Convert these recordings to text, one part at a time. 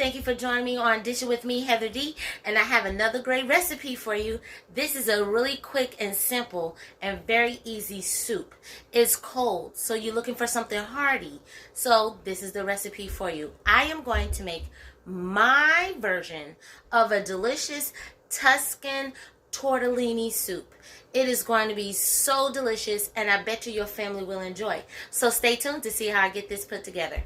Thank you for joining me on Dishing with me, Heather D. And I have another great recipe for you. This is a really quick and simple and very easy soup. It's cold, so you're looking for something hearty. So this is the recipe for you. I am going to make my version of a delicious Tuscan tortellini soup. It is going to be so delicious, and I bet you your family will enjoy. So stay tuned to see how I get this put together.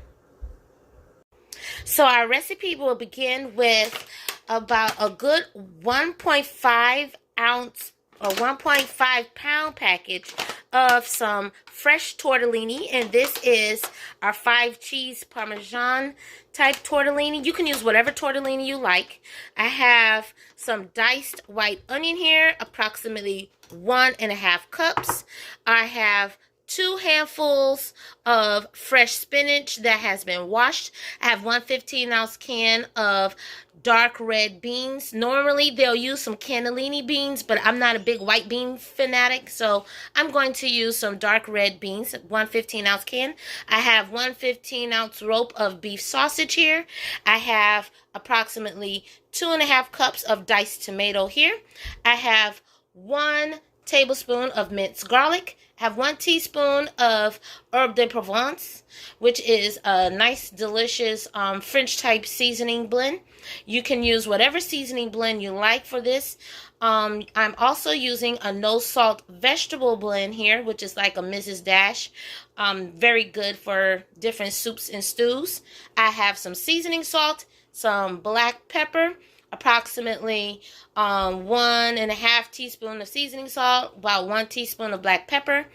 So our recipe will begin with about a good 1.5 ounce or 1.5 pound package of some fresh tortellini, and this is our 5 cheese Parmesan type tortellini. You can use whatever tortellini you like. I have some diced white onion here, approximately 1.5 cups. I have 2 handfuls of fresh spinach that has been washed. I have 1 15-ounce can of dark red beans. Normally they'll use some cannellini beans, but I'm not a big white bean fanatic, so I'm going to use some dark red beans. 1 15-ounce can. I have 1 15-ounce rope of beef sausage here. I have approximately 2.5 cups of diced tomato here. I have 1 tablespoon of minced garlic. I have 1 teaspoon of herbe de Provence, which is a nice, delicious French type seasoning blend. You can use whatever seasoning blend you like for this. I'm also using a no salt vegetable blend here, which is like a Mrs. Dash. Very good for different soups and stews. I have some seasoning salt, some black pepper, approximately 1.5 teaspoon of seasoning salt, about 1 teaspoon of black pepper,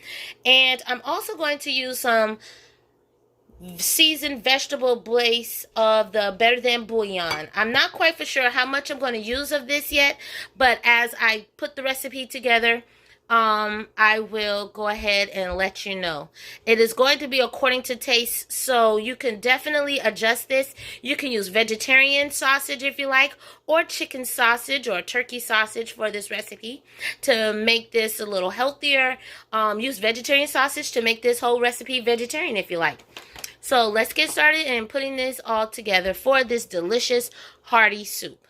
and I'm also going to use some seasoned vegetable base of the Better Than bouillon. I'm not quite for sure how much I'm going to use of this yet, but as I put the recipe together, I will go ahead and let you know. It is going to be according to taste, so you can definitely adjust this. You can use vegetarian sausage if you like, or chicken sausage or turkey sausage for this recipe to make this a little healthier. Use vegetarian sausage to make this whole recipe vegetarian if you like. So let's get started in putting this all together for this delicious hearty soup.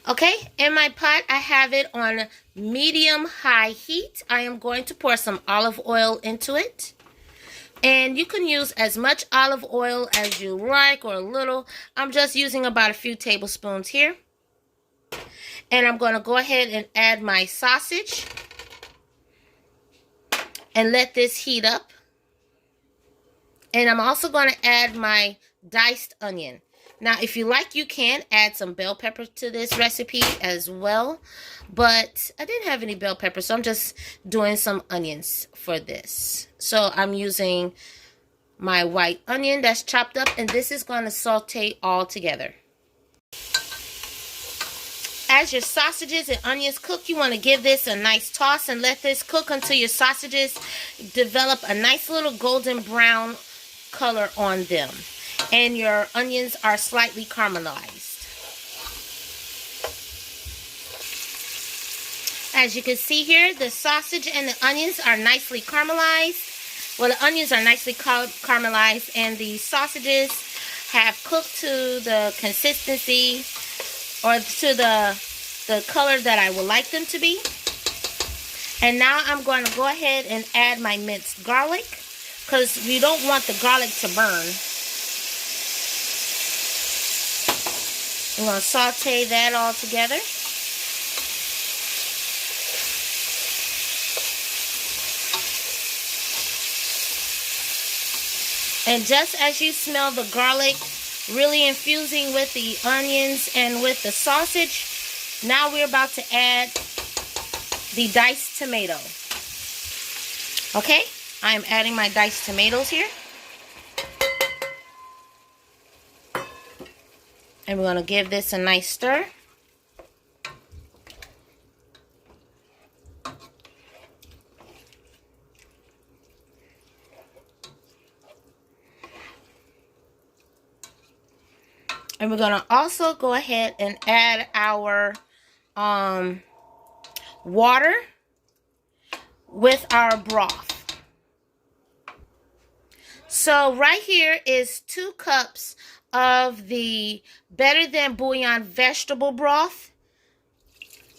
Okay, in my pot, I have it on medium-high heat. I am going to pour some olive oil into it. And you can use as much olive oil as you like, or a little. I'm just using about a few tablespoons here. And I'm going to go ahead and add my sausage and let this heat up. And I'm also going to add my diced onion. Now, if you like, you can add some bell pepper to this recipe as well. But I didn't have any bell pepper, so I'm just doing some onions for this. So I'm using my white onion that's chopped up, and this is going to saute all together. As your sausages and onions cook, you want to give this a nice toss and let this cook until your sausages develop a nice little golden brown color on them, and your onions are slightly caramelized. As you can see here, the sausage and the onions are nicely caramelized. Well, the onions are nicely caramelized, and the sausages have cooked to the consistency or to the color that I would like them to be. And now I'm going to go ahead and add my minced garlic, because we don't want the garlic to burn. I'm going to saute that all together. And just as you smell the garlic really infusing with the onions and with the sausage, now we're about to add the diced tomato. Okay, I'm adding my diced tomatoes here. And we're going to give this a nice stir. And we're going to also go ahead and add our water with our broth. So right here is 2 cups of the Better Than Bouillon vegetable broth.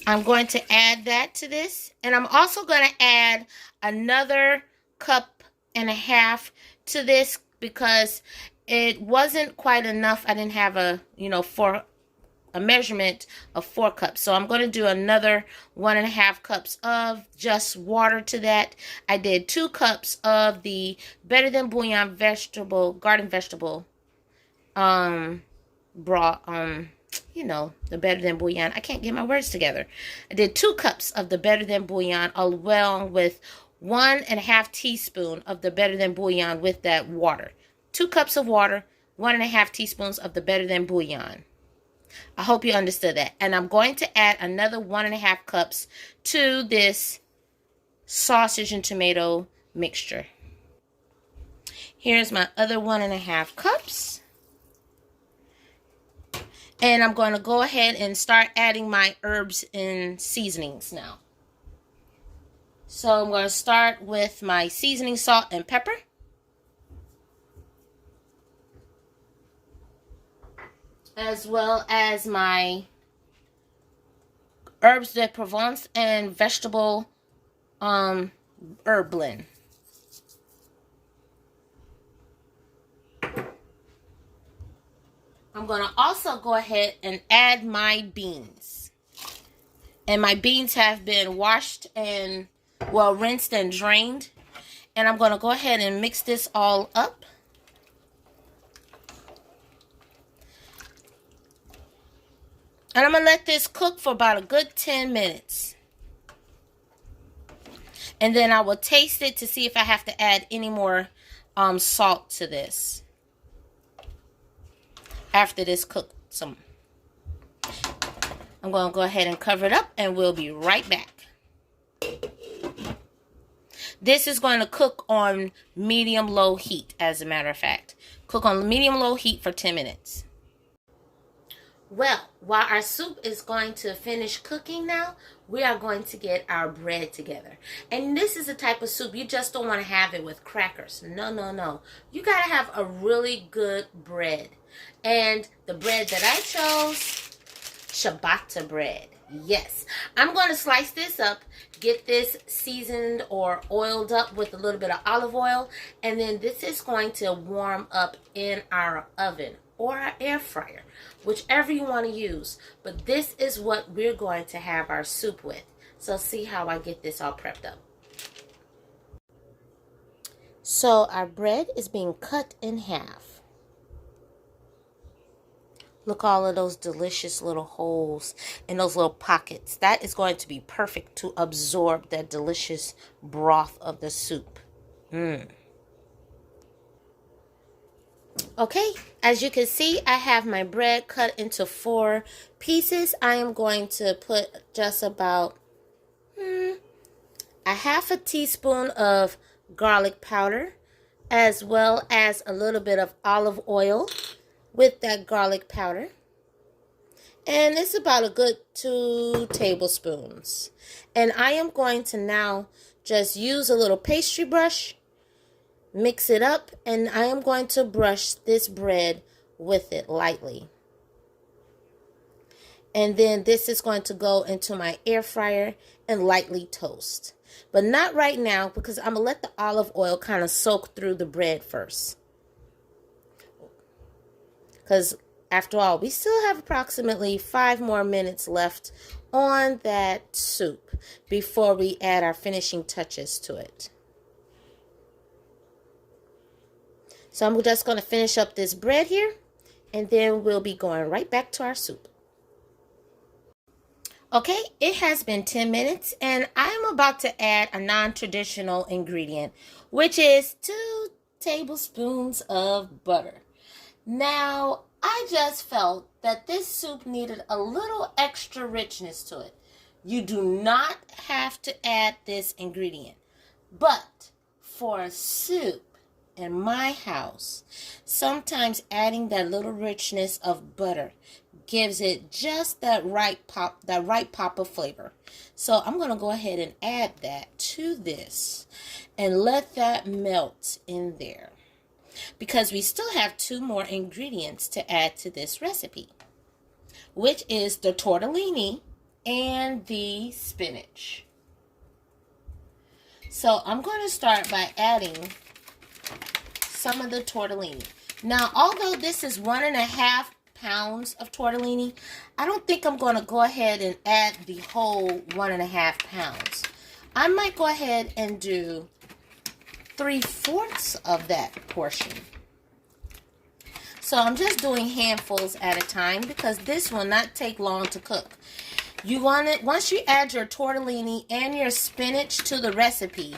I'm going to add that to this. And I'm also going to add another cup and a half to this because it wasn't quite enough. I didn't have a measurement of 4 cups. So I'm going to do another 1.5 cups of just water to that. I did 2 cups of the Better Than Bouillon garden vegetable broth, the Better Than Bouillon. I can't get my words together. I did 2 cups of the Better Than Bouillon along with 1.5 teaspoon of the Better Than Bouillon with that water. 2 cups of water, 1.5 teaspoons of the Better Than Bouillon. I hope you understood that. And I'm going to add another 1.5 cups to this sausage and tomato mixture. Here's my other 1.5 cups. And I'm going to go ahead and start adding my herbs and seasonings now. So I'm going to start with my seasoning, salt, and pepper. As well as my herbs de Provence and vegetable herb blend. I'm going to also go ahead and add my beans. And my beans have been washed and, rinsed and drained. And I'm going to go ahead and mix this all up. And I'm going to let this cook for about a good 10 minutes. And then I will taste it to see if I have to add any more salt to this. After this cooks some. I'm going to go ahead and cover it up and we'll be right back. This is going to cook on medium-low heat, as a matter of fact. Cook on medium-low heat for 10 minutes. Well, while our soup is going to finish cooking now, we are going to get our bread together. And this is a type of soup you just don't want to have it with crackers. No, no, no. You got to have a really good bread. And the bread that I chose, ciabatta bread. Yes. I'm going to slice this up, get this seasoned or oiled up with a little bit of olive oil. And then this is going to warm up in our oven or our air fryer, whichever you want to use. But this is what we're going to have our soup with. So see how I get this all prepped up. So our bread is being cut in half. Look, all of those delicious little holes in those little pockets. That is going to be perfect to absorb that delicious broth of the soup. Okay, as you can see, I have my bread cut into 4 pieces. I am going to put just about a 1/2 teaspoon of garlic powder, as well as a little bit of olive oil with that garlic powder. And it's about a good 2 tablespoons. And I am going to now just use a little pastry brush, mix it up, and I am going to brush this bread with it lightly. And then this is going to go into my air fryer and lightly toast. But not right now, because I'm going to let the olive oil kind of soak through the bread first. Because after all, we still have approximately 5 more minutes left on that soup before we add our finishing touches to it. So I'm just going to finish up this bread here, and then we'll be going right back to our soup. Okay, it has been 10 minutes, and I'm about to add a non-traditional ingredient, which is 2 tablespoons of butter. Now, I just felt that this soup needed a little extra richness to it. You do not have to add this ingredient, but for a soup in my house, sometimes adding that little richness of butter gives it just that right pop of flavor. So I'm going to go ahead and add that to this and let that melt in there. because we still have 2 more ingredients to add to this recipe, which is the tortellini and the spinach. So I'm going to start by adding some of the tortellini. Now, although this is 1.5 pounds of tortellini, I don't think I'm going to go ahead and add the whole 1.5 pounds. I might go ahead and do 3/4 of that portion. So I'm just doing handfuls at a time because this will not take long to cook. You want it, once you add your tortellini and your spinach to the recipe,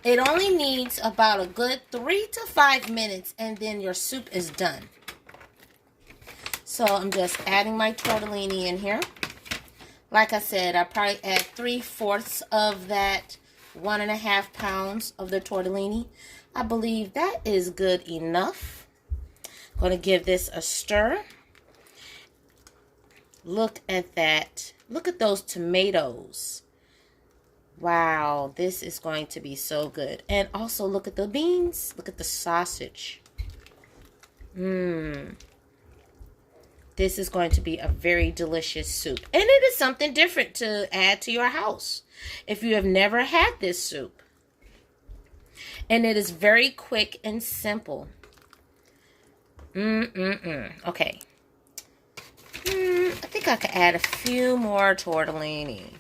it only needs about a good 3 to 5 minutes and then your soup is done. So I'm just adding my tortellini in here. Like I said, I probably add 3/4 of that 1.5 pounds of the tortellini. I believe that is good enough. I'm going to give this a stir. Look at that. Look at those tomatoes. Wow, this is going to be so good. And also look at the beans. Look at the sausage. This is going to be a very delicious soup. And it is something different to add to your house if you have never had this soup. And it is very quick and simple. Okay. I think I could add a few more tortellini.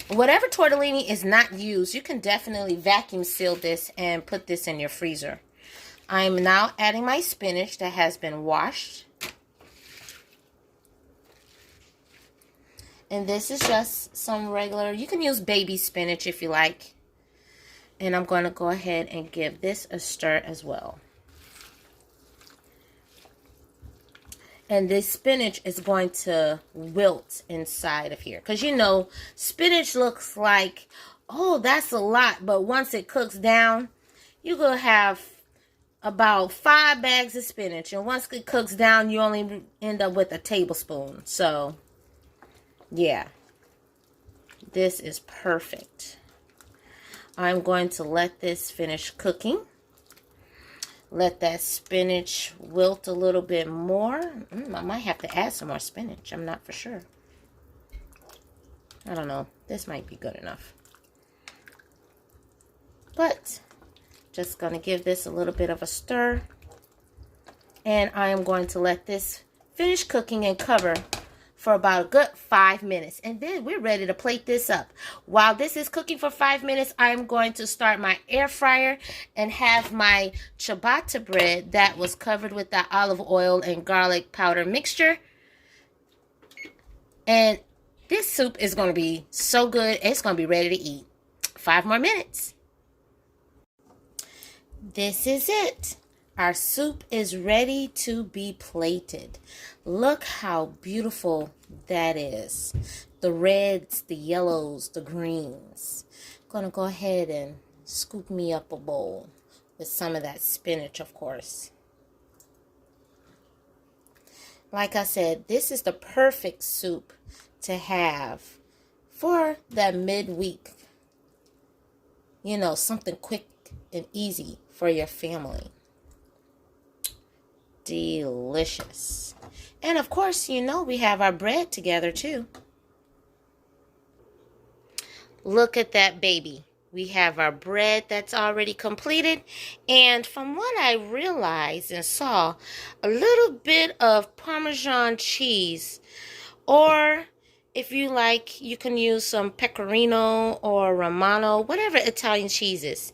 Whatever tortellini is not used, you can definitely vacuum seal this and put this in your freezer. I'm now adding my spinach that has been washed. And this is just some regular, you can use baby spinach if you like. And I'm going to go ahead and give this a stir as well. And this spinach is going to wilt inside of here. Because you know, spinach looks like, oh, that's a lot. But once it cooks down, you're going to have about 5 bags of spinach. And once it cooks down, you only end up with a tablespoon. So, yeah. This is perfect. I'm going to let this finish cooking. Let that spinach wilt a little bit more. I might have to add some more spinach. I'm not for sure. I don't know. This might be good enough. But just going to give this a little bit of a stir. And I am going to let this finish cooking and cover for about a good 5 minutes. And then we're ready to plate this up. While this is cooking for 5 minutes, I'm going to start my air fryer and have my ciabatta bread that was covered with that olive oil and garlic powder mixture. And this soup is going to be so good. It's going to be ready to eat. 5 more minutes. This is it. Our soup is ready to be plated. Look how beautiful that is. The reds, the yellows, the greens. I'm going to go ahead and scoop me up a bowl with some of that spinach, of course. Like I said, this is the perfect soup to have for that midweek. You know, something quick and easy for your family. Delicious. And of course, you know, we have our bread together too. Look at that baby. We have our bread that's already completed. And from what I realized and saw, a little bit of Parmesan cheese. Or if you like, you can use some Pecorino or Romano, whatever Italian cheese is.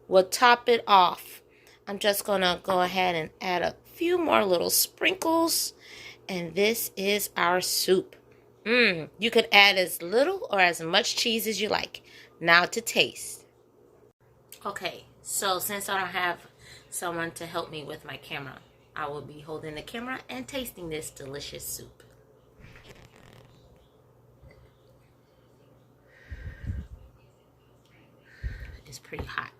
We'll top it off. I'm just going to go ahead and add a few more little sprinkles. And this is our soup. You could add as little or as much cheese as you like. Now to taste. Okay, so since I don't have someone to help me with my camera, I will be holding the camera and tasting this delicious soup. It's pretty hot.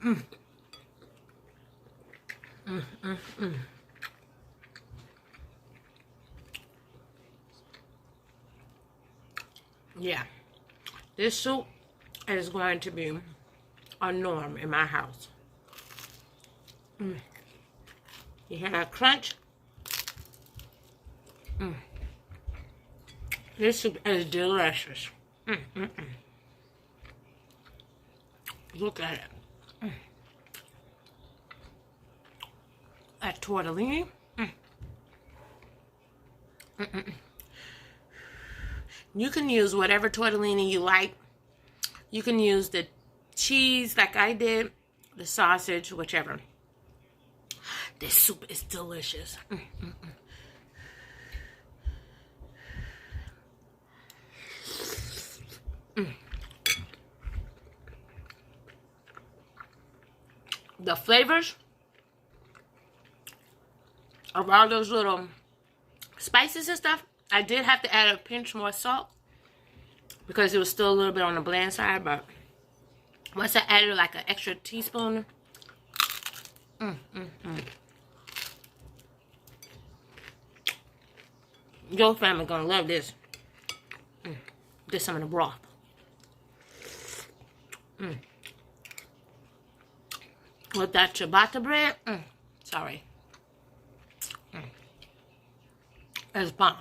Mm. Mm, mm, mm. Yeah, this soup is going to be a norm in my house. Mm. You hear that crunch? Mm. This soup is delicious. Mm, mm, mm. Look at it. Mm. That tortellini. Mm. Mm, mm, mm. You can use whatever tortellini you like. You can use the cheese like I did, the sausage, whichever. This soup is delicious. Mm, mm, mm. Mm. The flavors of all those little spices and stuff, I did have to add a pinch more salt because it was still a little bit on the bland side, but once I added like an extra teaspoon, your family gonna love this. Get some of the broth. With that ciabatta bread, sorry. It's bomb.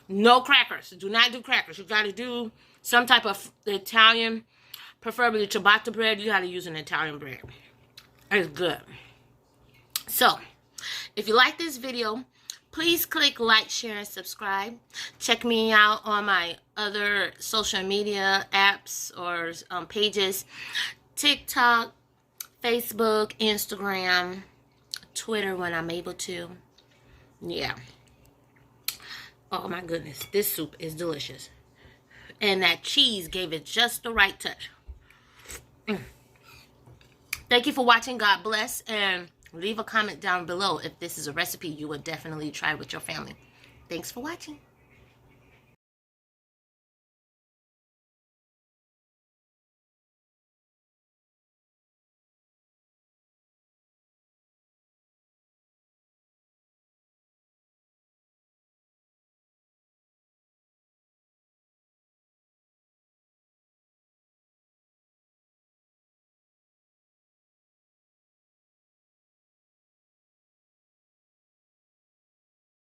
No crackers. Do not do crackers. You gotta do some type of Italian, preferably ciabatta bread. You gotta use an Italian bread. It's good. So, if you like this video, please click like, share, and subscribe. Check me out on my other social media apps or pages. TikTok, Facebook, Instagram, Twitter when I'm able to. Yeah. Oh my goodness. This soup is delicious. And that cheese gave it just the right touch. Thank you for watching. God bless. And leave a comment down below if this is a recipe you would definitely try with your family. Thanks for watching.